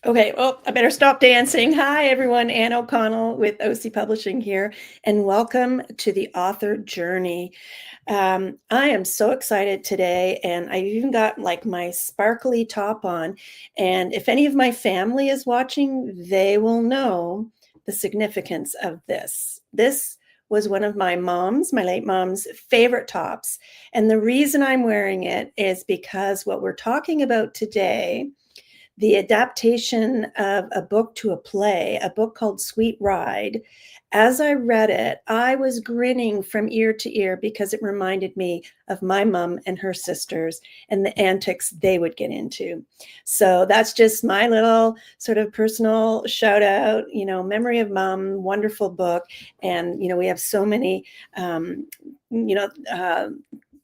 Okay, well, I better stop dancing. Hi, everyone. Ann O'Connell with OC Publishing here, and welcome to the author journey. I am so excited today, and I've even got like my sparkly top on. And if any of my family is watching, they will know the significance of this. This was one of my late mom's favorite tops. And the reason I'm wearing it is because what we're talking about today, the adaptation of a book to a play, a book called Sweet Ride. As I read it, I was grinning from ear to ear because it reminded me of my mom and her sisters and the antics they would get into. So that's just my little sort of personal shout out, memory of mom, wonderful book. And, we have so many,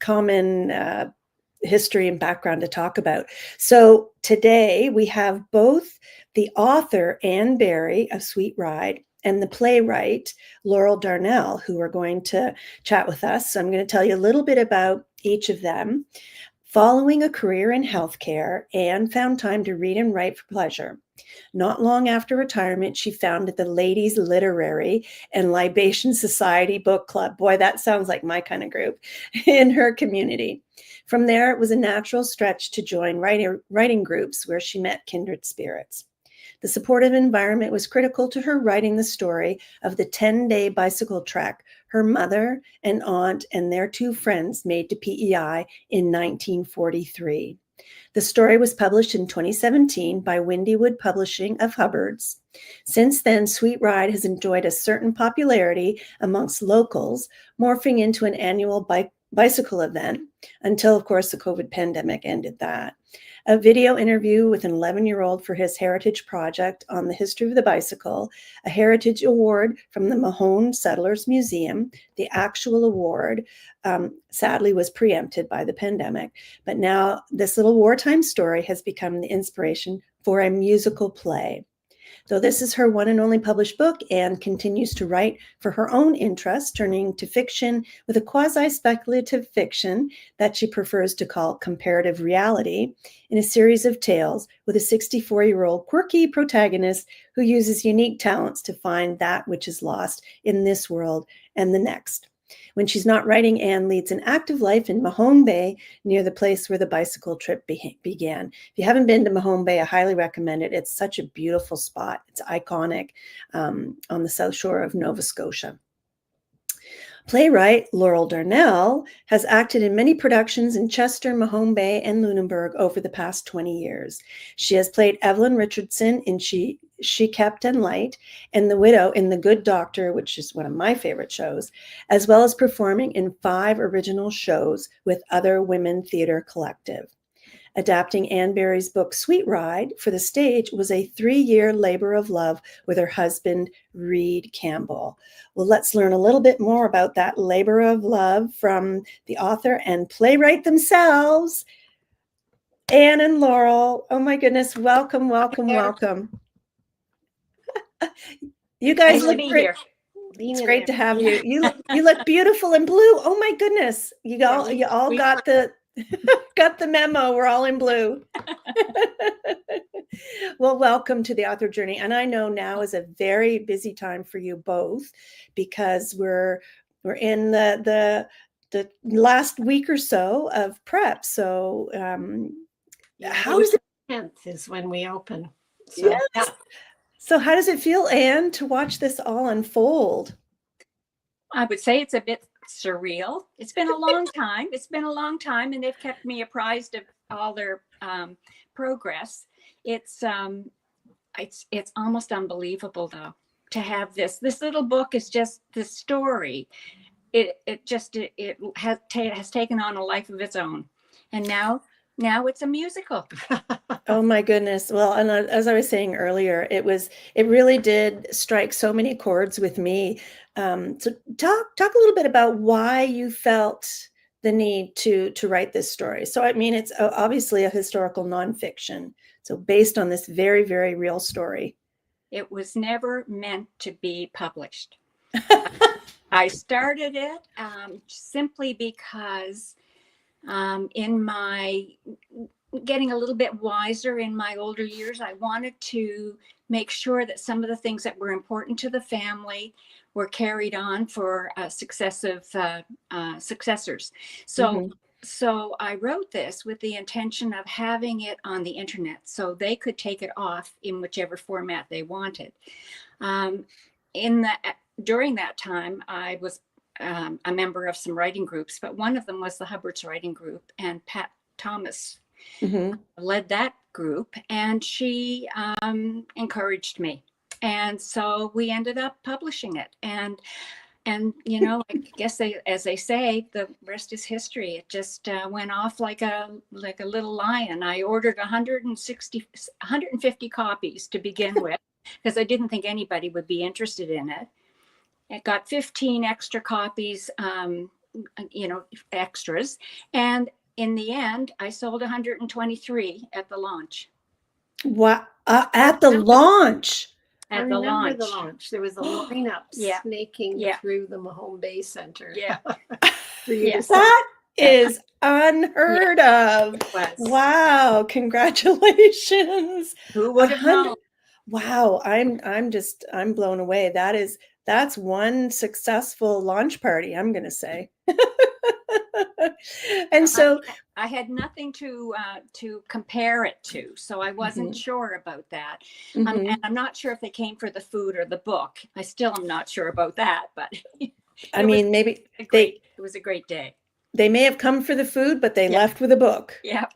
common history and background to talk about. So today we have both the author, Anne Barry of Sweet Ride, and the playwright, Laurel Darnell, who are going to chat with us. So I'm going to tell you a little bit about each of them. Following a career in healthcare, Anne found time to read and write for pleasure. Not long after retirement, she founded the Ladies Literary and Libation Society Book Club. Boy, that sounds like my kind of group in her community. From there, it was a natural stretch to join writing groups where she met kindred spirits. The supportive environment was critical to her writing the story of the 10-day bicycle trek her mother and aunt and their two friends made to PEI in 1943. The story was published in 2017 by Windywood Publishing of Hubbard's. Since then, Sweet Ride has enjoyed a certain popularity amongst locals, morphing into an annual bicycle event until, of course, the COVID pandemic ended that. A video interview with an 11-year-old for his heritage project on the history of the bicycle, a heritage award from the Mahone Settlers Museum. The actual award, sadly, was preempted by the pandemic, but now this little wartime story has become the inspiration for a musical play. Though this is her one and only published book, Anne continues to write for her own interest, turning to fiction with a quasi-speculative fiction that she prefers to call comparative reality, in a series of tales with a 64-year-old quirky protagonist who uses unique talents to find that which is lost in this world and the next. When she's not writing, Anne leads an active life in Mahone Bay, near the place where the bicycle trip began. If you haven't been to Mahone Bay, I highly recommend it. It's such a beautiful spot. It's iconic on the south shore of Nova Scotia. Playwright Laurel Darnell has acted in many productions in Chester, Mahone Bay, and Lunenburg over the past 20 years. She has played Evelyn Richardson in �奧𝐾𝐿 and Light, and the widow in The Good Doctor, which is one of my favorite shows, as well as performing in 5 original shows with Other Women Theatre Collective. Adapting Anne Barry's book Sweet Ride for the stage was a 3-year labor of love with her husband, Reed Campbell. Well, let's learn a little bit more about that labor of love from the author and playwright themselves, Anne and Laurel. Oh my goodness, welcome, welcome, welcome. You guys look great. It's great to have you. You look beautiful in blue. Oh my goodness. You all got the got the memo. We're all in blue. Well, welcome to the author journey. And I know now is a very busy time for you both because we're in the last week or so of prep. So how does it? 10th is when we open. So, yes. Yeah. So how does it feel, Anne, to watch this all unfold? I would say it's a bit surreal. It's been a long time. And they've kept me apprised of all their progress. It's almost unbelievable, though, to have this. This little book is just the story. It has taken on a life of its own, and now it's a musical. Oh my goodness. Well, and as I was saying earlier, it really did strike so many chords with me. So talk a little bit about why you felt the need to write this story. So, I mean, it's obviously a historical nonfiction. So based on this very, very real story. It was never meant to be published. I started it simply because in my getting a little bit wiser in my older years. I wanted to make sure that some of the things that were important to the family were carried on for successors. So I wrote this with the intention of having it on the internet so they could take it off in whichever format they wanted. During that time, I was a member of some writing groups, but one of them was the Hubbard's writing group, and Pat Thomas led that group, and she encouraged me. And so we ended up publishing it. And you know, I guess as they say, the rest is history. It just went off like a little lion. I ordered 150 copies to begin with, because I didn't think anybody would be interested in it. It got 15 extra copies, you know, extras. And in the end, I sold 123 at the launch. What? At the launch? I remember the launch. There was a lineup snaking through the Mahone Bay Center. Yeah. That is unheard of. Wow. Congratulations. Who would have known? Wow. I'm blown away. That's one successful launch party, I'm going to say. And so I had nothing to compare it to, so I wasn't sure about that. And I'm not sure if they came for the food or the book. I still am not sure about that, but I mean, maybe it was a great day. They may have come for the food, but they left with a book. Yeah.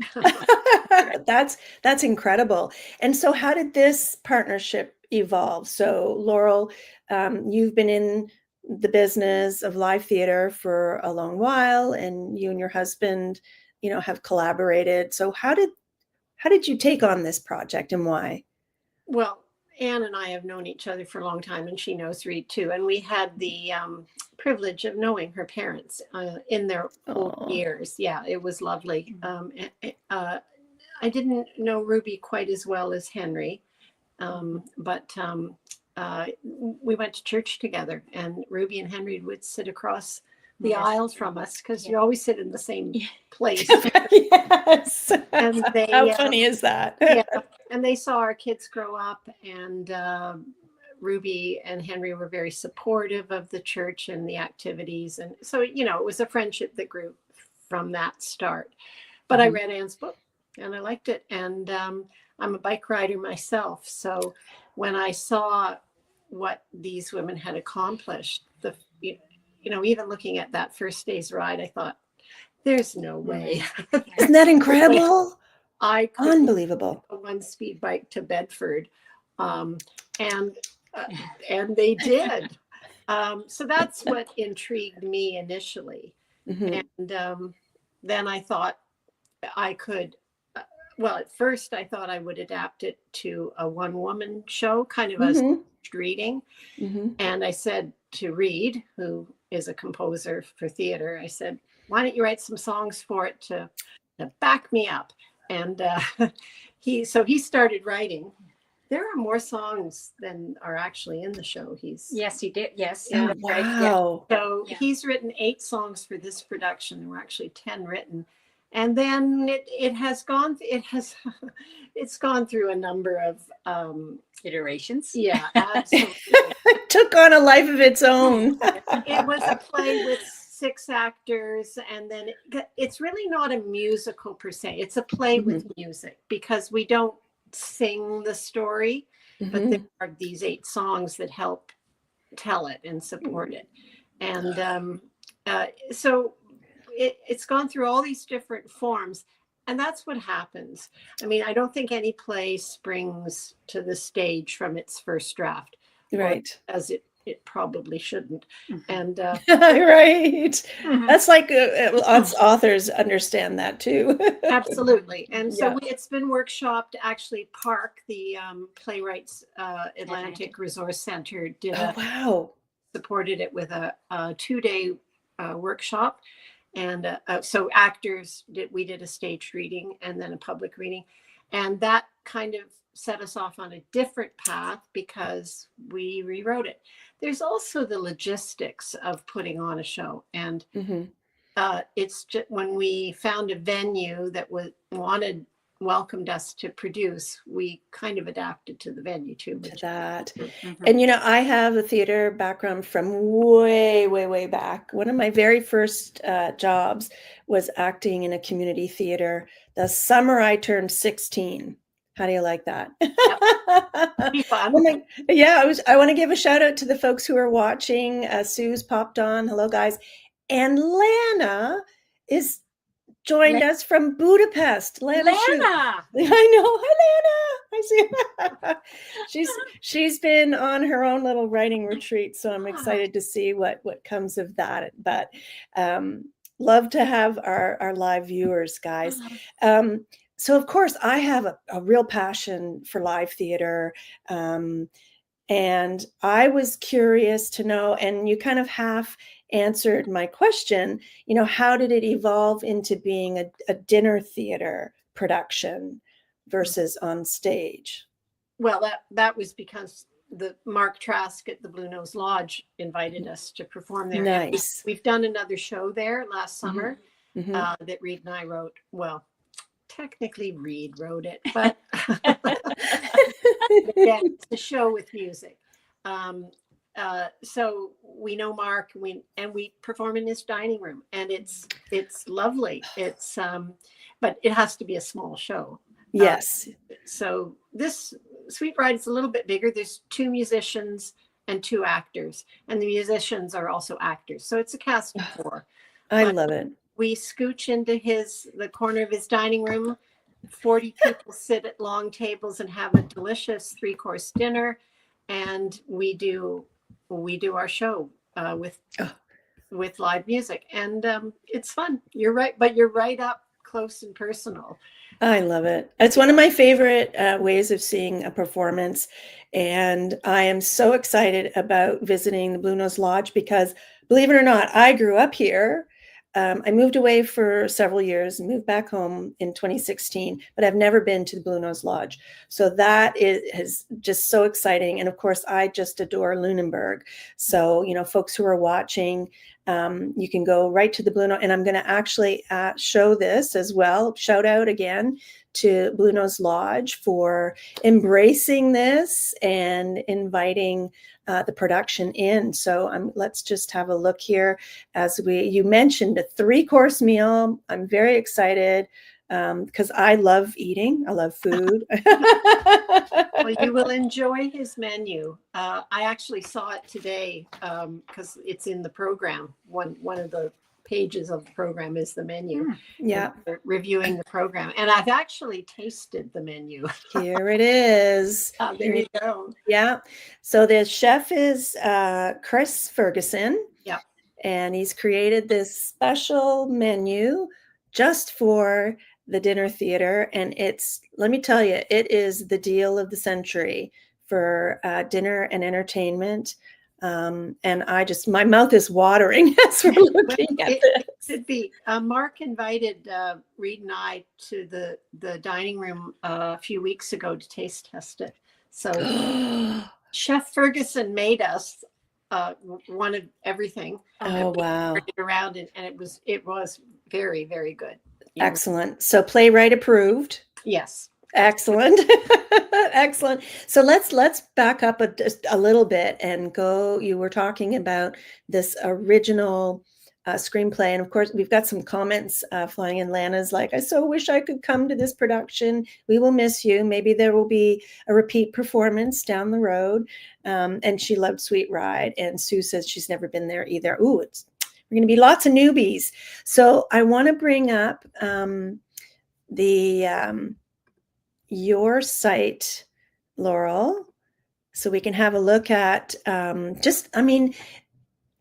That's incredible. And so how did this partnership evolve? So Laurel, you've been in the business of live theater for a long while, and you and your husband, you know, have collaborated. So how did you take on this project, and why? Well, Anne and I have known each other for a long time, and she knows Reed too. And we had the privilege of knowing her parents in their old years. Yeah, it was lovely. I didn't know Ruby quite as well as Henry, but we went to church together, and Ruby and Henry would sit across the aisles from us, because you always sit in the same place. Yes. And they, how funny is that? And they saw our kids grow up, and Ruby and Henry were very supportive of the church and the activities. And so, you know, it was a friendship that grew from that start. But I read Anne's book and I liked it. And I'm a bike rider myself. So when I saw what these women had accomplished, you know, even looking at that first day's ride, I thought, there's no way. Isn't that incredible? I could Unbelievable. a one-speed bike to Bedford, and they did. So that's what intrigued me initially. And then I thought I could. Well, at first I thought I would adapt it to a one-woman show, kind of a reading. And I said to Reed, who is a composer for theater, I said, why don't you write some songs for it to back me up? And he started writing. There are more songs than are actually in the show. Yes, he did. Yes. Oh, wow. So he's written 8 songs for this production. There were actually 10 written. And then it's gone through a number of iterations. Yeah, absolutely. It took on a life of its own. It was a play with 6 actors, and then it's really not a musical per se. It's a play with music, because we don't sing the story, but there are these 8 songs that help tell it and support it. And so it's gone through all these different forms, and that's what happens. I mean, I don't think any play springs to the stage from its first draft, right? As it probably shouldn't. And right, that's like us authors understand that too. Absolutely. And so it's been workshopped. Actually, Park, the Playwrights Atlantic Resource Center, did supported it with a 2-day workshop. And so actors we did a staged reading and then a public reading, and that kind of set us off on a different path because we rewrote it. There's also the logistics of putting on a show, and it's just when we found a venue that wanted welcomed us to produce, we kind of adapted to the venue too. To that. Mhm. And, you know, I have a theater background from way, way, way back. One of my very first jobs was acting in a community theater the summer I turned 16. How do you like that? Be fun. Yeah, I want to give a shout out to the folks who are watching. Sue's popped on. Hello, guys. And Lana is joined us from Budapest. Lana. Lana! I know. Hi, Lana. I see. she's been on her own little writing retreat, so I'm excited to see what comes of that. But love to have our live viewers, guys. So of course, I have a real passion for live theater. And I was curious to know, and you kind of half answered my question, you know, how did it evolve into being a dinner theater production versus on stage? Well, that was because the Mark Trask at the Blue Nose Lodge invited us to perform there. Nice. We've done another show there last summer Mm-hmm. that Reed and I wrote. Well, technically Reed wrote it, but again, it's a show with music. So we know Mark, and we perform in his dining room, and it's lovely. It's but it has to be a small show. Yes. So this Sweet Ride is a little bit bigger. There's 2 musicians and 2 actors, and the musicians are also actors. So it's a cast of 4. I love it. We scooch into the corner of his dining room. 40 people sit at long tables and have a delicious 3-course dinner, and we do our show with live music, and it's fun. You're right, but you're right up close and personal. I love it. It's one of my favorite ways of seeing a performance, and I am so excited about visiting the Blue Nose Lodge because, believe it or not, I grew up here. I moved away for several years and moved back home in 2016, but I've never been to the Blue Nose Lodge. So that is just so exciting. And of course, I just adore Lunenburg. So, you know, folks who are watching, you can go right to the Blue Nose. And I'm going to actually show this as well. Shout out again to Blue Nose Lodge for embracing this and inviting the production in. So let's just have a look here. As you mentioned, a 3-course meal. I'm very excited because I love eating. I love food. Well, you will enjoy his menu. I actually saw it today because it's in the program. One of the pages of the program is the menu. Yeah. We're reviewing the program, and I've actually tasted the menu. Here it is. There you go. Yeah. So the chef is Chris Ferguson. Yeah. And he's created this special menu just for the dinner theater. And let me tell you, it is the deal of the century for dinner and entertainment. And my mouth is watering as we're looking at this. It could be. Mark invited Reed and I to the dining room a few weeks ago to taste test it. So Chef Ferguson made us one of everything. Oh, wow. It around and it was very, very good. Excellent. So playwright approved. Yes. Excellent. Excellent. So let's back up just a little bit and go. You were talking about this original screenplay. And of course, we've got some comments flying in. Lana's like, I so wish I could come to this production. We will miss you. Maybe there will be a repeat performance down the road. And she loved Sweet Ride. And Sue says she's never been there either. Ooh, we're going to be lots of newbies. So I want to bring up your site, Laurel, so we can have a look at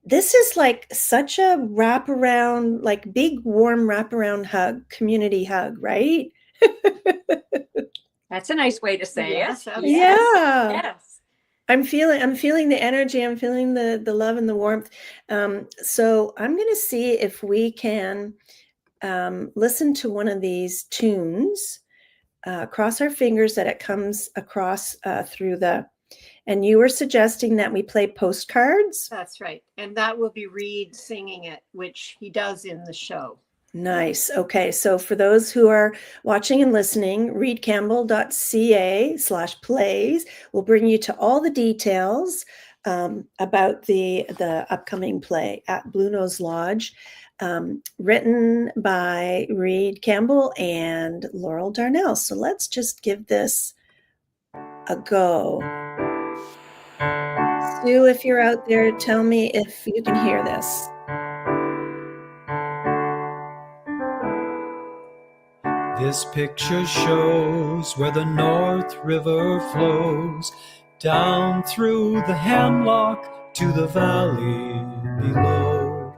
this is like such a wraparound, like big, warm wraparound hug, community hug, right? That's a nice way to say Yes, it. absolutely. Yeah. Yes. I'm feeling the energy. I'm feeling the love and the warmth. So I'm going to see if we can listen to one of these tunes. Cross our fingers that it comes across through and you were suggesting that we play postcards. That's right. And that will be Reed singing it, which he does in the show. Nice. Okay. So for those who are watching and listening, readcampbell.ca/plays will bring you to all the details about the upcoming play at Blue Nose Lodge, written by Reed Campbell and Laurel Darnell. So let's just give this a go. Sue, if you're out there, tell me if you can hear this. This picture shows where the North River flows down through the hemlock to the valley below,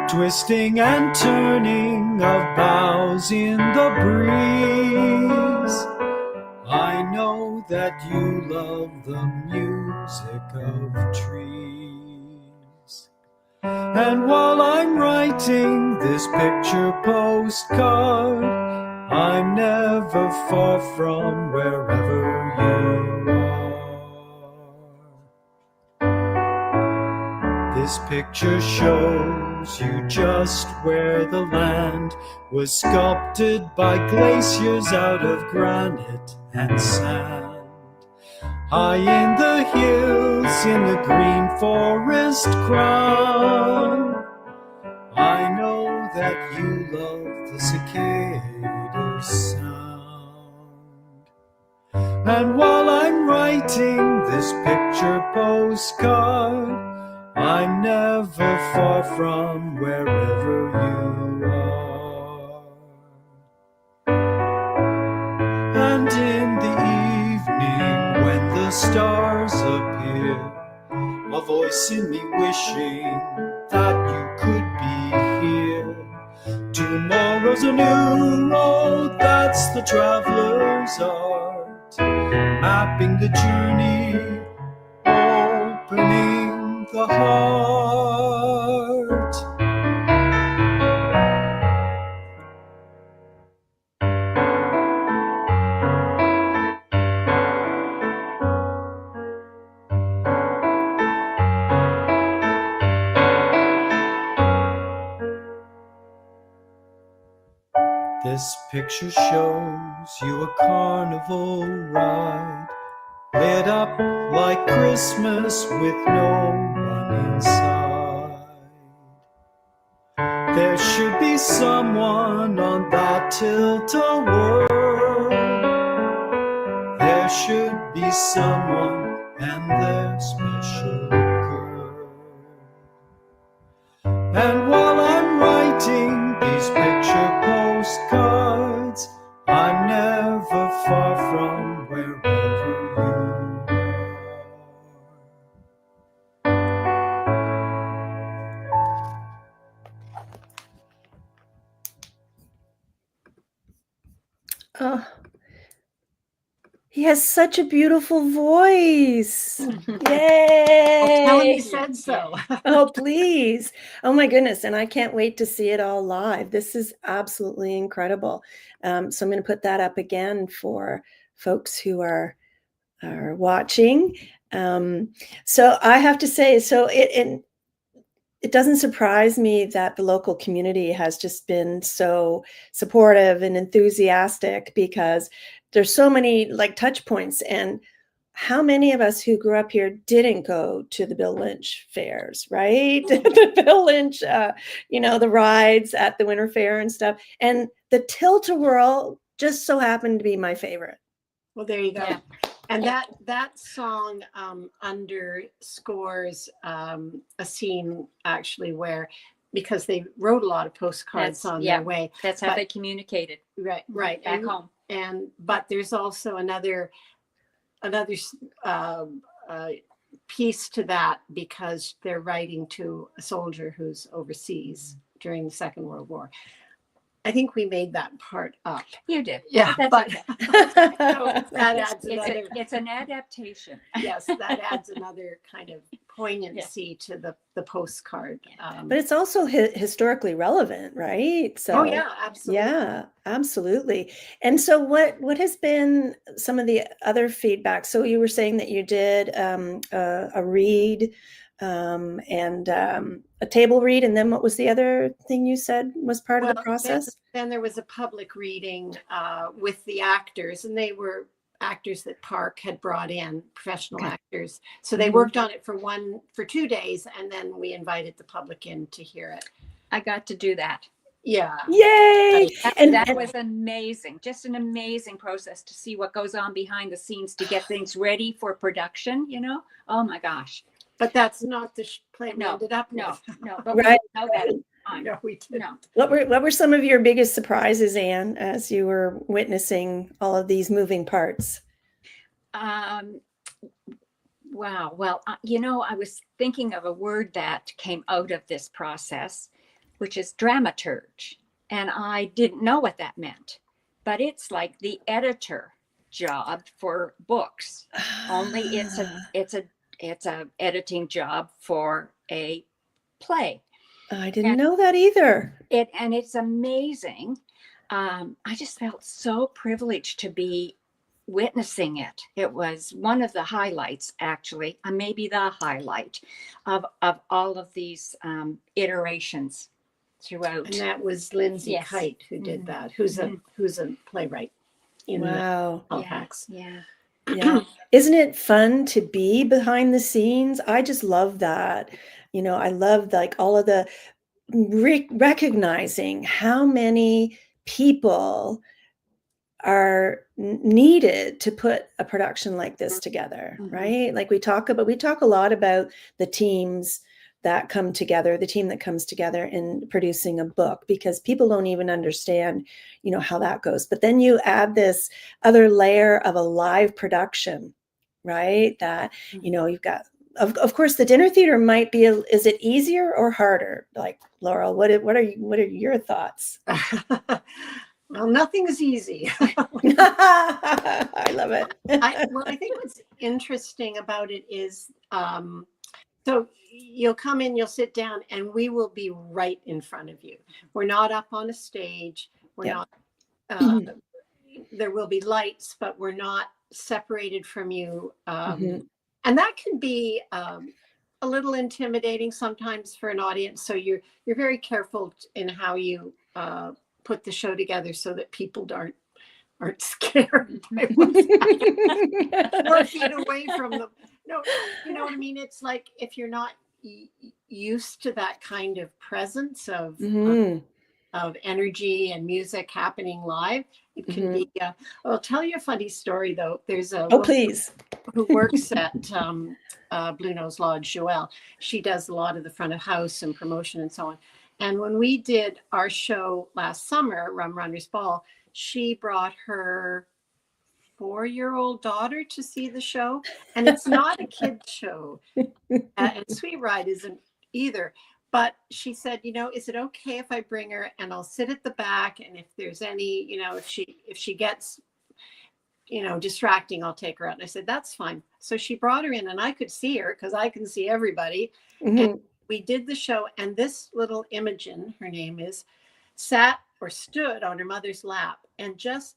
twisting and turning of boughs in the breeze. I know that you love the music of trees. And while I'm writing this picture postcard, I'm never far from wherever you are. This picture shows you just where the land was sculpted by glaciers out of granite and sand. High in the hills, in the green forest crown, I know that you love the cicada sound. And while I'm writing this picture postcard, I'm never far from wherever you are. And in the evening, when the stars appear, a voice in me wishing that you could be here. Tomorrow's a new road, that's the traveler's art, mapping the journey, opening the heart. This picture shows you a carnival ride, lit up like Christmas with no one inside. There should be someone on that tilt-a-whirl. There should be someone and their special girl. And while I'm writing these picture postcards, I'm never far from wherever you Oh, he has such a beautiful voice. Yay! Tell him he said so. Oh, please. Oh, my goodness. And I can't wait to see it all live. This is absolutely incredible. So I'm going to put that up again for folks who are watching. So I have to say, so it doesn't surprise me that the local community has just been so supportive and enthusiastic, because there's so many like touch points. And how many of us who grew up here didn't go to the Bill Lynch fairs, right? The Bill Lynch, the rides at the Winter Fair and stuff. And the Tilt-a-Whirl just so happened to be my favorite. Well, there you go. Yeah. And that song underscores a scene actually where, because they wrote a lot of postcards on their way. That's how they communicated. Right. Back home. But there's also another piece to that, because they're writing to a soldier who's overseas during the Second World War. I think we made that part up. You did. Yeah, That's but okay. so that adds It's an adaptation. Yes, that adds another kind of poignancy to the postcard. But it's also historically relevant, right? So, oh yeah, absolutely. Yeah, absolutely. And so what has been some of the other feedback? So you were saying that you did a read, and a table read, and then what was the other thing you said was part of the process? Then there was a public reading with the actors, and they were actors that Park had brought in, professional actors. So they worked on it for 2 days, and then we invited the public in to hear it. I got to do that. Yeah. Yay! That was amazing. Just an amazing process to see what goes on behind the scenes to get things ready for production, you know? Oh my gosh. But that's not the play we ended up with. No. But Right. we know that. No, we didn't. No. What were some of your biggest surprises, Anne, as you were witnessing all of these moving parts? Wow. Well, you know, I was thinking of a word that came out of this process, which is dramaturge. And I didn't know what that meant, but it's like the editor job for books. Only it's a editing job for a play. I didn't know that either. And it's amazing. I just felt so privileged to be witnessing it. It was one of the highlights, actually, maybe the highlight of all of these iterations throughout. And that was 𝐬𝐮𝐬𝐫𝐞𝐿 who did that, who's a playwright in Halifax. Yeah. Isn't it fun to be behind the scenes? I just love that. You know, I love like all of the recognizing how many people are needed to put a production like this together, right? Like we talk a lot about the teams that come together, the team that comes together in producing a book, because people don't even understand, you know, how that goes. But then you add this other layer of a live production, right? That, you know, you've got, of course, the dinner theater might be, is it easier or harder? Like, Laurel, what are your thoughts? Well, nothing is easy. I love it. I think what's interesting about it is, so you'll come in, you'll sit down, and we will be right in front of you. We're not up on a stage. We're not, there will be lights, but we're not separated from you. And that can be a little intimidating sometimes for an audience. So you're very careful in how you put the show together so that people aren't scared by what's happening 4 feet away from them. No, you know what I mean? It's like if you're not used to that kind of presence of energy and music happening live, it can be. I'll tell you a funny story though. There's a please, who works at Blue Nose Lodge, Joelle. She does a lot of the front of house and promotion and so on. And when we did our show last summer, Rum Runner's Ball, she brought her 4-year-old daughter to see the show. And it's not a kid's show. And Sweet Ride isn't either. But she said, you know, is it okay if I bring her and I'll sit at the back? And if there's any, you know, if she gets, you know, distracting, I'll take her out. And I said, that's fine. So she brought her in and I could see her because I can see everybody. And we did the show, and this little Imogen, her name is, sat or stood on her mother's lap and just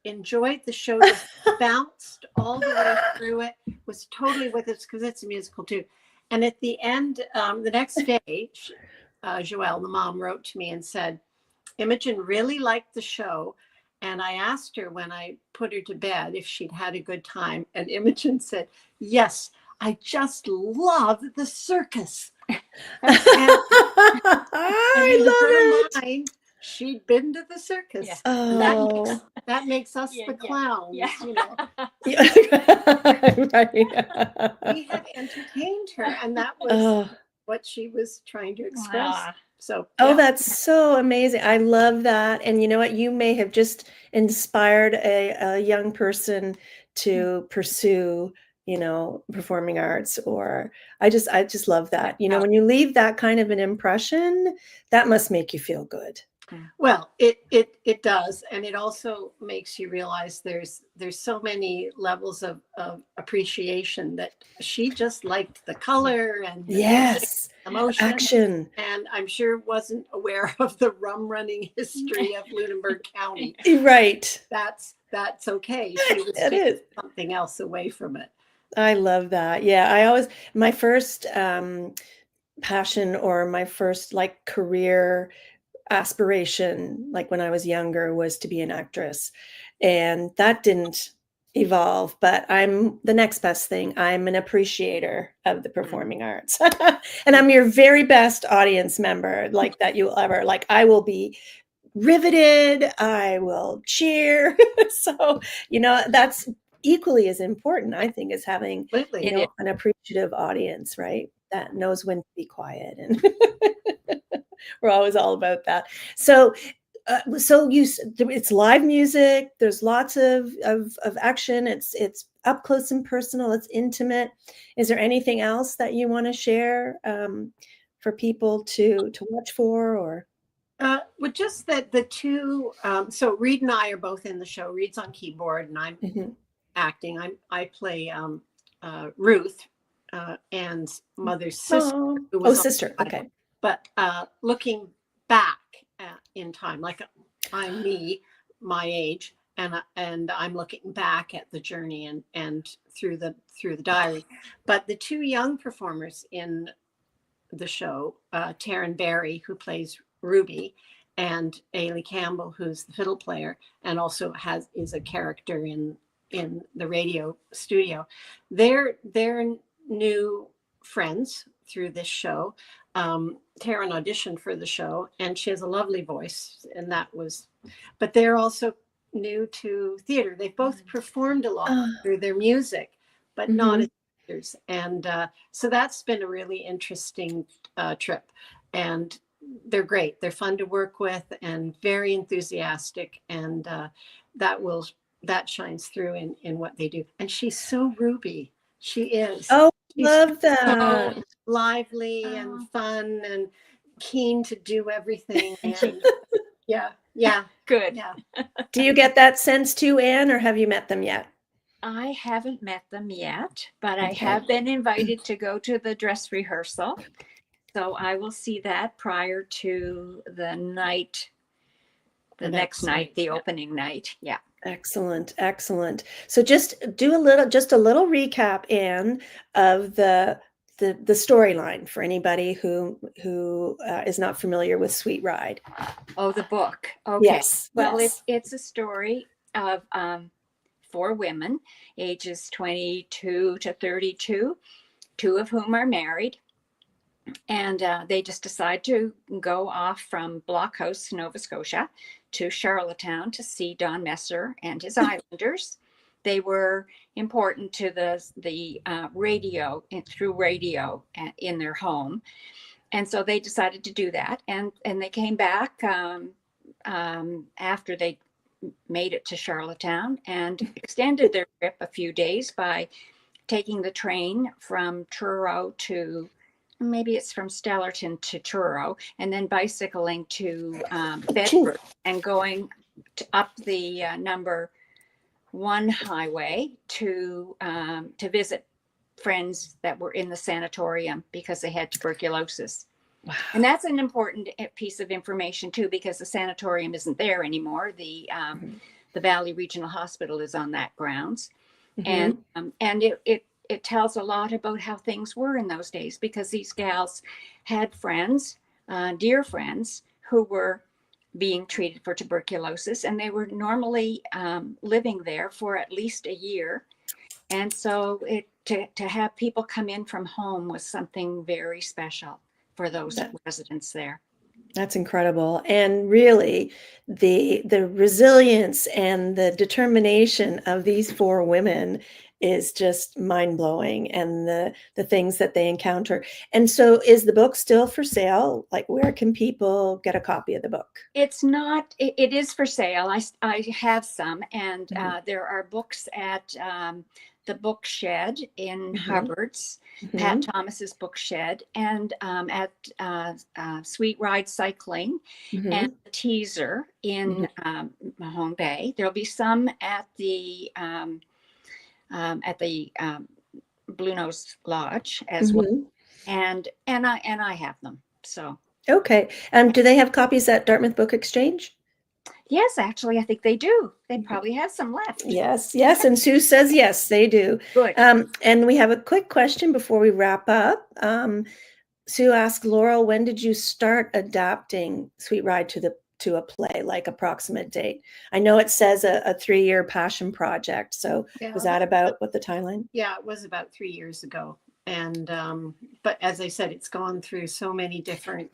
enjoyed the show, just bounced all the way through it, was totally with us because it's a musical too. And at the end, the next day, Joelle, the mom, wrote to me and said, Imogen really liked the show. And I asked her when I put her to bed if she'd had a good time. And Imogen said, yes, I just love the circus. And I love it. Mind, she'd been to the circus. Yeah. Oh. That makes us the clowns, you know. We had entertained her, and that was what she was trying to express. So that's so amazing. I love that. And you know what? You may have just inspired a young person to pursue, you know, performing arts, or I just love that. You know, when you leave that kind of an impression, that must make you feel good. Well, it does. And it also makes you realize there's so many levels of appreciation that she just liked the color and the music, emotion, action. And I'm sure wasn't aware of the rum running history of Lunenburg County. Right. That's okay. She was taking something else away from it. I love that. Yeah. My first passion or my first like career aspiration, like when I was younger, was to be an actress. And that didn't evolve, but I'm the next best thing. I'm an appreciator of the performing arts. And I'm your very best audience member, like that you'll ever, like I will be riveted, I will cheer. So, that's equally as important, I think, as having, Absolutely. an appreciative audience, right? That knows when to be quiet. And we're always all about that. So, it's live music. There's lots of action. It's up close and personal. It's intimate. Is there anything else that you want to share for people to watch for, or? Well, just that the two. So Reed and I are both in the show. Reed's on keyboard, and I'm acting. I play Ruth, Anne's mother's sister. Who was sister. Okay. But looking back in time, like I'm me, my age, and I'm looking back at the journey and through the diary. But the two young performers in the show, Taryn Barry, who plays Ruby, and Ailey Campbell, who's the fiddle player and also is a character in the radio studio. They're new friends through this show. Taryn auditioned for the show, and she has a lovely voice, and but they're also new to theater. They've both performed a lot through their music, but not as actors. And so that's been a really interesting trip. And they're great. They're fun to work with and very enthusiastic. And that shines through in what they do. And she's so Ruby. She is. Oh, she's love that. so lively and fun and keen to do everything. And yeah. Good. Yeah. Do you get that sense too, Anne, or have you met them yet? I haven't met them yet, but I have been invited to go to the dress rehearsal. So I will see that prior to the night, the next night, the opening night. Yeah. Excellent. So just do a little recap, Anne, of the storyline for anybody who is not familiar with Sweet Ride. Oh, the book. Okay. Yes. Well, it's a story of 4 women, ages 22 to 32, 2 of whom are married. And they just decide to go off from Blockhouse, Nova Scotia, to Charlottetown to see Don Messer and his Islanders. They were important to the radio, through radio in their home. And so they decided to do that. And they came back after they made it to Charlottetown and extended their trip a few days by taking the train from Truro to, maybe it's from Stellarton to Truro, and then bicycling to Bedford and going up the number 1 highway to visit friends that were in the sanatorium because they had tuberculosis. Wow. And that's an important piece of information too, because the sanatorium isn't there anymore. The Valley Regional Hospital is on that grounds. And it tells a lot about how things were in those days, because these gals had friends, dear friends, who were being treated for tuberculosis, and they were normally living there for at least a year. And so to have people come in from home was something very special for those residents there. That's incredible. And really the resilience and the determination of these 4 women is just mind-blowing, and the things that they encounter. And so is the book still for sale? Like, where can people get a copy of the book? It's not, it is for sale. I have some, and there are books at the Book Shed in Hubbard's, Pat Thomas's Book Shed, and at Sweet Ride Cycling and the Teaser in Mahone Bay. There'll be some at the Blue Nose Lodge as well, and I have them. So okay. Do they have copies at Dartmouth Book Exchange? Yes, actually, I think they do. They probably have some left. Yes. And Sue says yes, they do. Good. And we have a quick question before we wrap up. Sue asked Laurel, when did you start adapting Sweet Ride to a play, like approximate date? I know it says a 3-year passion project. So Yeah, was that about what the timeline? Yeah, it was about 3 years ago. And, but as I said, it's gone through so many different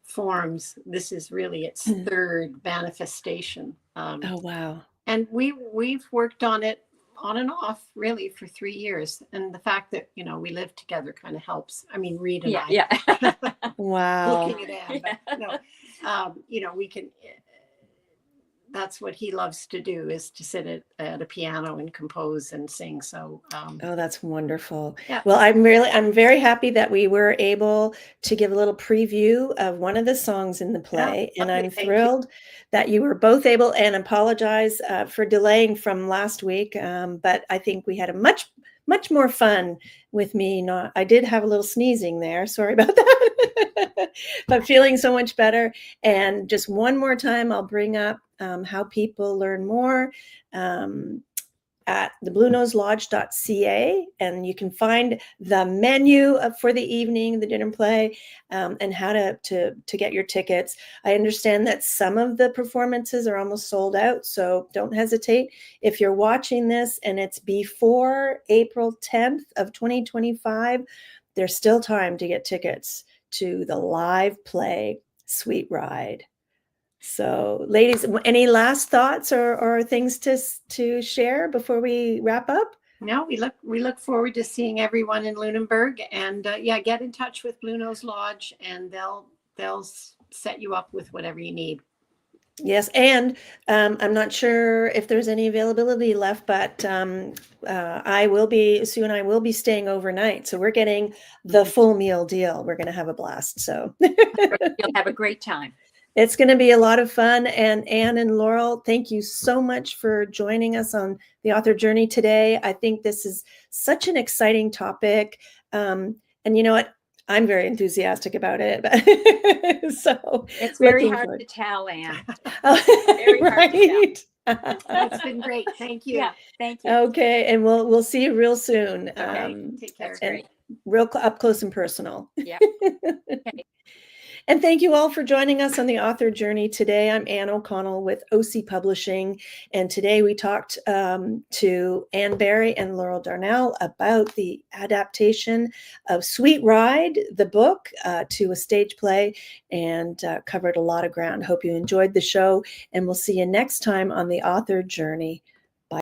forms. This is really its third manifestation. Oh, wow. And we've worked on it on and off really for 3 years. And the fact that, you know, we live together kind of helps. I mean, Reed and Yeah, I. yeah. Wow. Looking at Anne, but no, you know, we can, that's what he loves to do, is to sit at a piano and compose and sing. So, Oh, that's wonderful. yeah. Well, I'm very happy that we were able to give a little preview of one of the songs in the play. Yeah, And lovely. I'm Thank thrilled that you were both able, and apologize for delaying from last week. But I think we had a much more fun with me. I did have a little sneezing there. Sorry about that. But feeling so much better. And just one more time, I'll bring up how people learn more at thebluenoselodge.ca, and you can find the menu for the evening, the dinner play, and how to get your tickets. I understand that some of the performances are almost sold out, so don't hesitate. If you're watching this and it's before April 10th of 2025, there's still time to get tickets to the live play, Sweet Ride. So, ladies, any last thoughts or things to share before we wrap up? No, we look forward to seeing everyone in Lunenburg, and yeah, get in touch with Blue Nose Lodge, and they'll set you up with whatever you need. Yes, and I'm not sure if there's any availability left, but Sue and I will be staying overnight, so we're getting the full meal deal. We're going to have a blast. So You'll have a great time. It's going to be a lot of fun. And Anne and Laurel, thank you so much for joining us on the author journey today. I think this is such an exciting topic. And you know what? I'm very enthusiastic about it. So it's very hard to tell, Anne. Very hard to tell. It's been great. Thank you. Yeah, thank you. Okay, and we'll see you real soon. Okay, take care. That's great. Real up close and personal. Yeah. Okay. And thank you all for joining us on the author journey today. I'm Anne O'Connell with OC Publishing. And today we talked to Anne Barry and Laurel Darnell about the adaptation of Sweet Ride, the book, to a stage play, and covered a lot of ground. Hope you enjoyed the show, and we'll see you next time on the author journey.